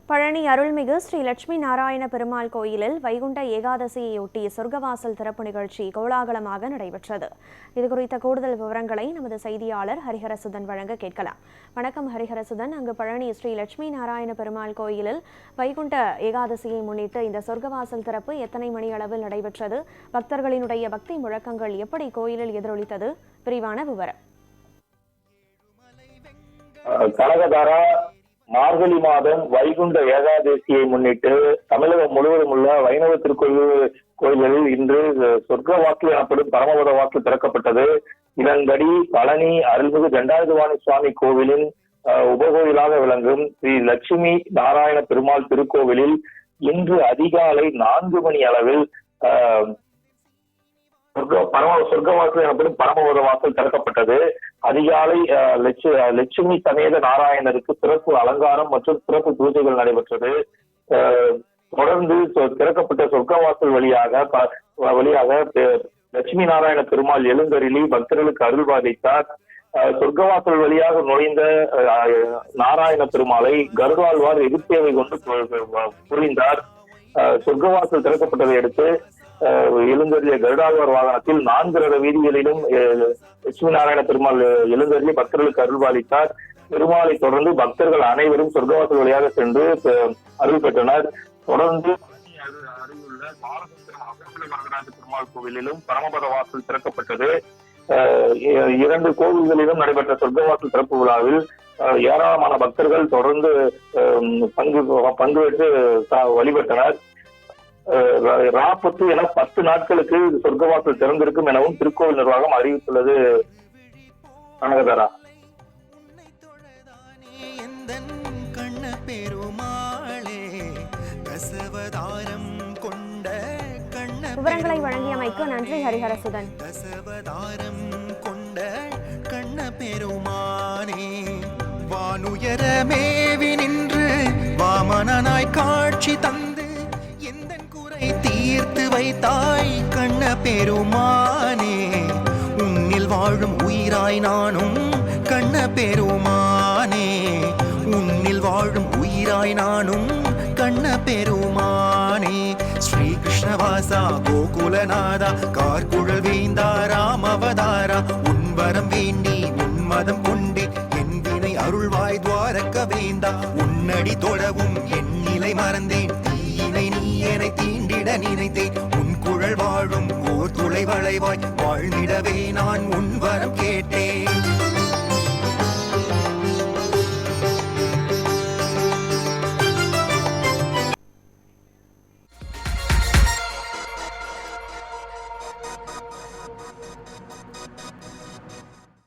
பழனி அருள்மிகு ஸ்ரீ லட்சுமி நாராயண பெருமாள் கோயிலில் வைகுண்ட ஏகாதசியையொட்டி சொர்க்கவாசல் திறப்பு நிகழ்ச்சி கோலாகலமாக நடைபெற்றது. இதுகுறித்த கூடுதல் விவரங்களை நமது செய்தியாளர் ஹரிஹரசுதன் வழங்க கேட்கலாம். வணக்கம் ஹரிஹரசுதன். அங்கு பழனி ஸ்ரீ லட்சுமி நாராயண பெருமாள் கோயிலில் வைகுண்ட ஏகாதசியை முன்னிட்டு இந்த சொர்க்கவாசல் திறப்பு எத்தனை மணி அளவில் நடைபெற்றது? பக்தர்களினுடைய பக்தி முழக்கங்கள் எப்படி கோயிலில் எதிரொலித்தது? விரிவான விவரம். கனகதாரா மார்கழி மாதம் வைகுண்ட ஏகாதசியை முன்னிட்டு தமிழகம் முழுவதும் உள்ள வைணவ திருக்கோயில்களில் இன்று சொர்க்க வாக்கு எனப்படும் பரமபத வாக்கு திறக்கப்பட்டது. இதன்படி பழனி அருள்மிகு தண்டாயுதபாணி சுவாமி கோவிலின் உபகோயிலாக விளங்கும் ஸ்ரீ லட்சுமி நாராயண பெருமாள் திருக்கோவிலில் இன்று அதிகாலை 4 மணி அளவில் சொர்க்க வாசல் எனப்படும் பரமபத வாசல் திறக்கப்பட்டது. அதிகாலை லட்சுமி சமேத நாராயணருக்கு சிறப்பு அலங்காரம் மற்றும் சிறப்பு பூஜைகள் நடைபெற்றது. தொடர்ந்து திறக்கப்பட்ட சொர்க்க வாசல் வழியாக லட்சுமி நாராயண பெருமாள் எழுந்தருளி பக்தர்களுக்கு அருள் பாதித்தார். சொர்க்கவாசல் வழியாக நுழைந்த நாராயண பெருமாளை கருடாழ்வார் எதிர்த்தேவை கொண்டு புரிந்தார். சொர்க்கவாசல் திறக்கப்பட்டதை அடுத்து எழுந்தருளிய கருடாழ்வார் வாகனத்தில் 4 ரத வீதிகளிலும் லட்சுமி நாராயண பெருமாள் எழுந்தருளி பக்தர்களுக்கு அருள்பாலித்தார். பெருமாளை தொடர்ந்து பக்தர்கள் அனைவரும் சொர்க்கவாசல் வழியாக சென்று அருள் பெற்றனர். தொடர்ந்து அருகிலுள்ள பாலபத்திரம் பெருமாள் கோவிலிலும் பரமபத வாசல் திறக்கப்பட்டது. 2 கோவில்களிலும் நடைபெற்ற சொர்க்கவாசல் திறப்பு விழாவில் ஏராளமான பக்தர்கள் தொடர்ந்து பங்குபெற்று வழிபட்டனர். ராப்பத்து என 10 நாட்களுக்கு சொர்க்கவாசல் திறந்திருக்கும் எனவும் திருக்கோவில் நிர்வாகம் அறிவித்துள்ளது. கனகதாரா, விவரங்களை வழங்கியமைக்கு நன்றி ஹரிஹரசுதன். வானுயர மேவி நின்று வாமனாய் காட்சி தந்து எந்தன் குறை தீர்த்து வைத்தாய் கண்ண பெருமானே. உன்னில் வாழும் உயிராய் நானும் கண்ண பெருமானே. உன்னில் வாழும் உயிராய் நானும் கண்ண பெருமானே. ஸ்ரீ கிருஷ்ணவாசா கோகுலநாதா கார்குழல் வேந்தா ராமவதாரா. உன்வரம் வேண்டி உன்மதம் கொண்டே என் வினை அருள்வாய் துவாரக்க வேந்தா. உன்னடி தொழவும் என் நிலை மறந்தேன். தீயினை நீ என்னை தீண்டிட நினைத்தேன். உன் குழல் வாழும் ஓர் துளை வளைவாய் வாழ்ந்திடவே நான் உன் வரம் கேட்டேன்.